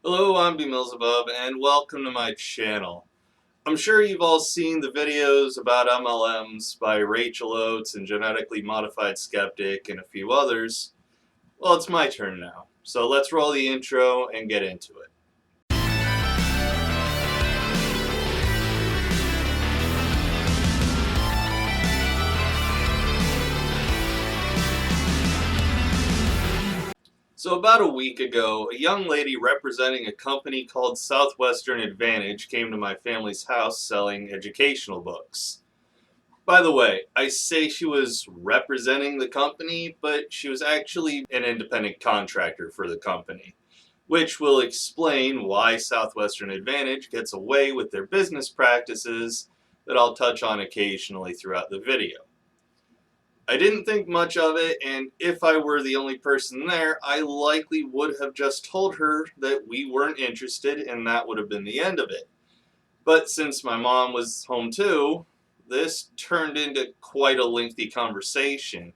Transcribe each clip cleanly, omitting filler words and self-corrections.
Hello, I'm BMillzebub, and welcome to my channel. I'm sure you've all seen the videos about MLMs by Rachel Oates and Genetically Modified Skeptic and a few others. Well, it's my turn now, so let's roll the intro and get into it. So about a week ago, a young lady representing a company called Southwestern Advantage came to my family's house selling educational books. By the way, I say she was representing the company, but she was actually an independent contractor for the company, which will explain why Southwestern Advantage gets away with their business practices that I'll touch on occasionally throughout the video. I didn't think much of it, and if I were the only person there, I likely would have just told her that we weren't interested, and that would have been the end of it. But since my mom was home too, this turned into quite a lengthy conversation,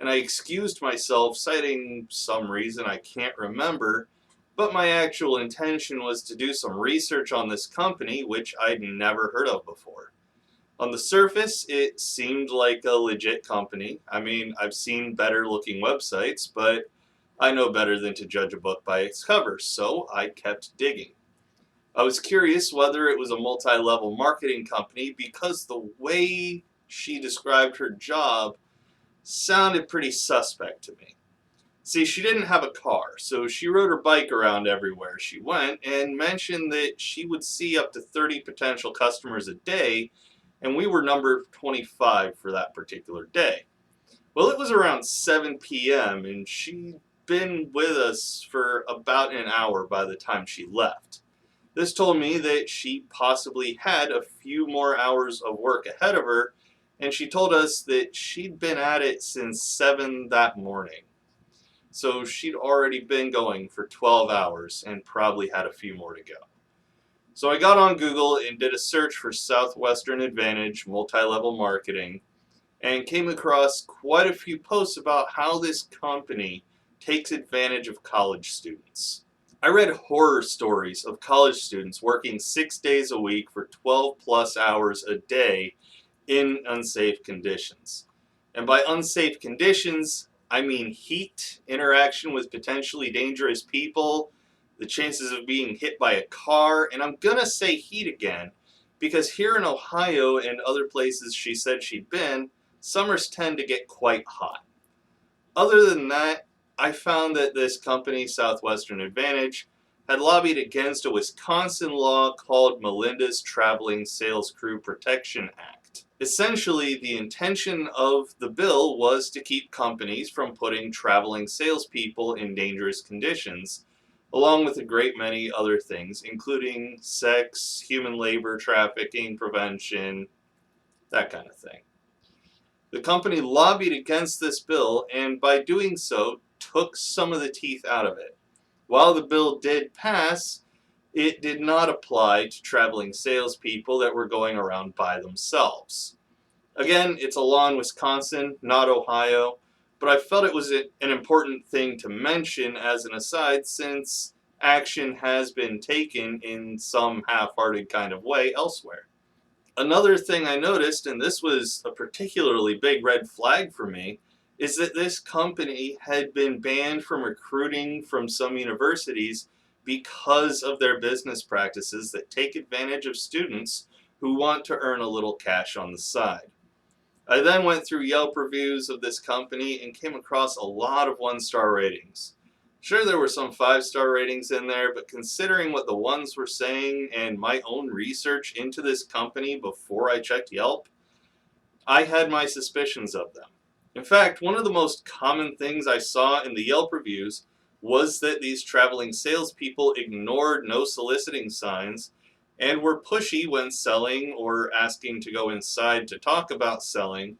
and I excused myself, citing some reason I can't remember, but my actual intention was to do some research on this company, which I'd never heard of before. On the surface, it seemed like a legit company. I mean, I've seen better looking websites, but I know better than to judge a book by its cover, so I kept digging. I was curious whether it was a multi-level marketing company because the way she described her job sounded pretty suspect to me. See, she didn't have a car, so she rode her bike around everywhere she went and mentioned that she would see up to 30 potential customers a day, and we were number 25 for that particular day. Well, it was around 7 p.m. and she'd been with us for about an hour by the time she left. This told me that she possibly had a few more hours of work ahead of her, and she told us that she'd been at it since 7 that morning. So she'd already been going for 12 hours and probably had a few more to go. So I got on Google and did a search for Southwestern Advantage multi-level marketing and came across quite a few posts about how this company takes advantage of college students. I read horror stories of college students working 6 days a week for 12 plus hours a day in unsafe conditions. And by unsafe conditions, I mean heat, interaction with potentially dangerous people, the chances of being hit by a car, and I'm gonna say heat again, because here in Ohio and other places she said she'd been, summers tend to get quite hot. Other than that, I found that this company, Southwestern Advantage, had lobbied against a Wisconsin law called Melinda's Traveling Sales Crew Protection Act. Essentially, the intention of the bill was to keep companies from putting traveling salespeople in dangerous conditions, along with a great many other things, including sex, human labor trafficking prevention, that kind of thing. The company lobbied against this bill and by doing so took some of the teeth out of it. While the bill did pass, it did not apply to traveling salespeople that were going around by themselves. Again, it's a law in Wisconsin, not Ohio, but I felt it was an important thing to mention as an aside since action has been taken in some half-hearted kind of way elsewhere. Another thing I noticed, and this was a particularly big red flag for me, is that this company had been banned from recruiting from some universities because of their business practices that take advantage of students who want to earn a little cash on the side. I then went through Yelp reviews of this company and came across a lot of 1-star ratings. Sure, there were some 5-star ratings in there, but considering what the ones were saying and my own research into this company before I checked Yelp, I had my suspicions of them. In fact, one of the most common things I saw in the Yelp reviews was that these traveling salespeople ignored no soliciting signs and were pushy when selling or asking to go inside to talk about selling,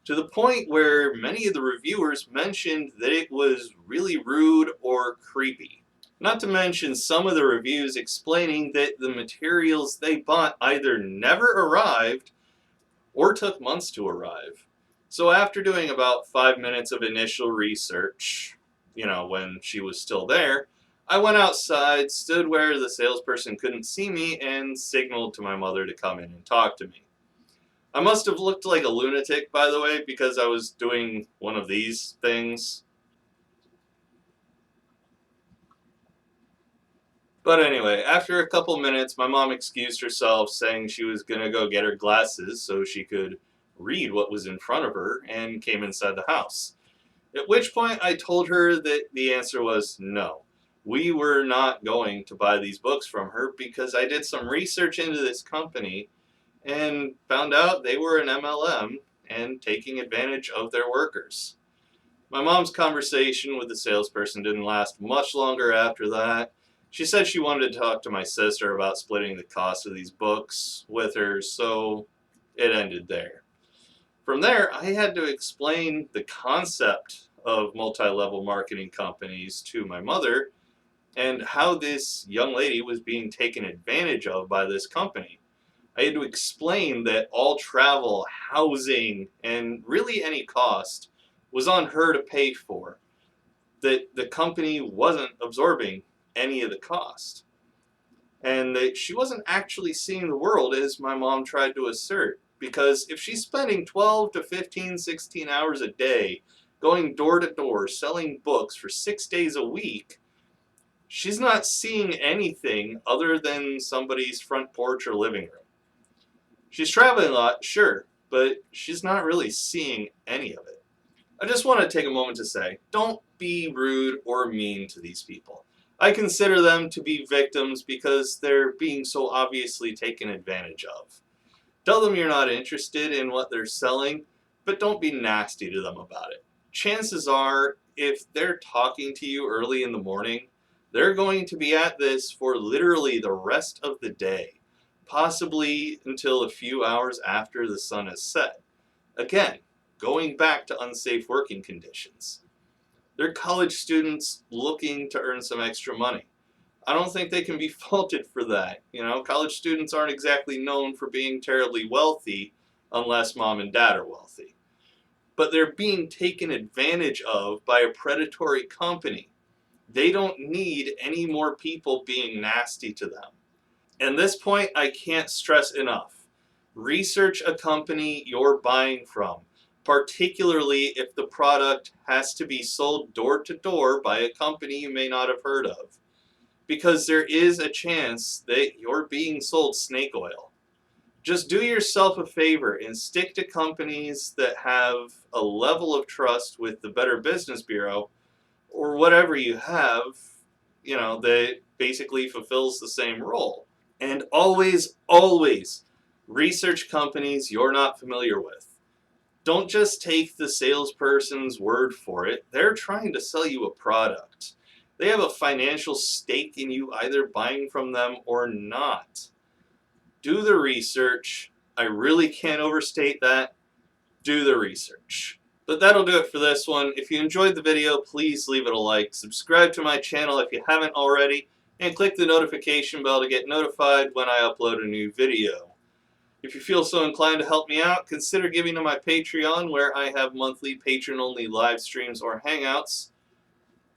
to the point where many of the reviewers mentioned that it was really rude or creepy. Not to mention some of the reviews explaining that the materials they bought either never arrived or took months to arrive. So after doing about 5 minutes of initial research, when she was still there, I went outside, stood where the salesperson couldn't see me, and signaled to my mother to come in and talk to me. I must have looked like a lunatic, by the way, because I was doing one of these things. But anyway, after a couple minutes, my mom excused herself, saying she was going to go get her glasses so she could read what was in front of her, and came inside the house. At which point I told her that the answer was no. We were not going to buy these books from her because I did some research into this company and found out they were an MLM and taking advantage of their workers. My mom's conversation with the salesperson didn't last much longer after that. She said she wanted to talk to my sister about splitting the cost of these books with her, so it ended there. From there, I had to explain the concept of multi-level marketing companies to my mother and how this young lady was being taken advantage of by this company. I had to explain that all travel, housing, and really any cost was on her to pay for, that the company wasn't absorbing any of the cost, and that she wasn't actually seeing the world as my mom tried to assert. Because if she's spending 12 to 15, 16 hours a day going door to door selling books for 6 days a week, she's not seeing anything other than somebody's front porch or living room. She's traveling a lot, sure, but she's not really seeing any of it. I just want to take a moment to say, don't be rude or mean to these people. I consider them to be victims because they're being so obviously taken advantage of. Tell them you're not interested in what they're selling, but don't be nasty to them about it. Chances are, if they're talking to you early in the morning, they're going to be at this for literally the rest of the day, possibly until a few hours after the sun has set. Again, going back to unsafe working conditions. They're college students looking to earn some extra money. I don't think they can be faulted for that. College students aren't exactly known for being terribly wealthy unless mom and dad are wealthy. But they're being taken advantage of by a predatory company. They don't need any more people being nasty to them. At this point, I can't stress enough. Research a company you're buying from, particularly if the product has to be sold door to door by a company you may not have heard of, because there is a chance that you're being sold snake oil. Just do yourself a favor and stick to companies that have a level of trust with the Better Business Bureau or whatever you have, that basically fulfills the same role. And always, always research companies you're not familiar with. Don't just take the salesperson's word for it. They're trying to sell you a product. They have a financial stake in you either buying from them or not. Do the research. I really can't overstate that. Do the research. But that'll do it for this one. If you enjoyed the video, please leave it a like. Subscribe to my channel if you haven't already, and click the notification bell to get notified when I upload a new video. If you feel so inclined to help me out, consider giving to my Patreon, where I have monthly patron-only live streams or hangouts,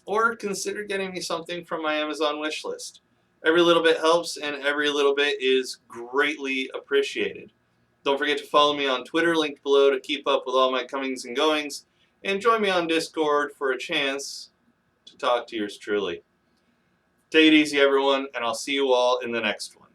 or consider getting me something from my Amazon wishlist. Every little bit helps, and every little bit is greatly appreciated. Don't forget to follow me on Twitter, linked below, to keep up with all my comings and goings, and join me on Discord for a chance to talk to yours truly. Take it easy, everyone, and I'll see you all in the next one.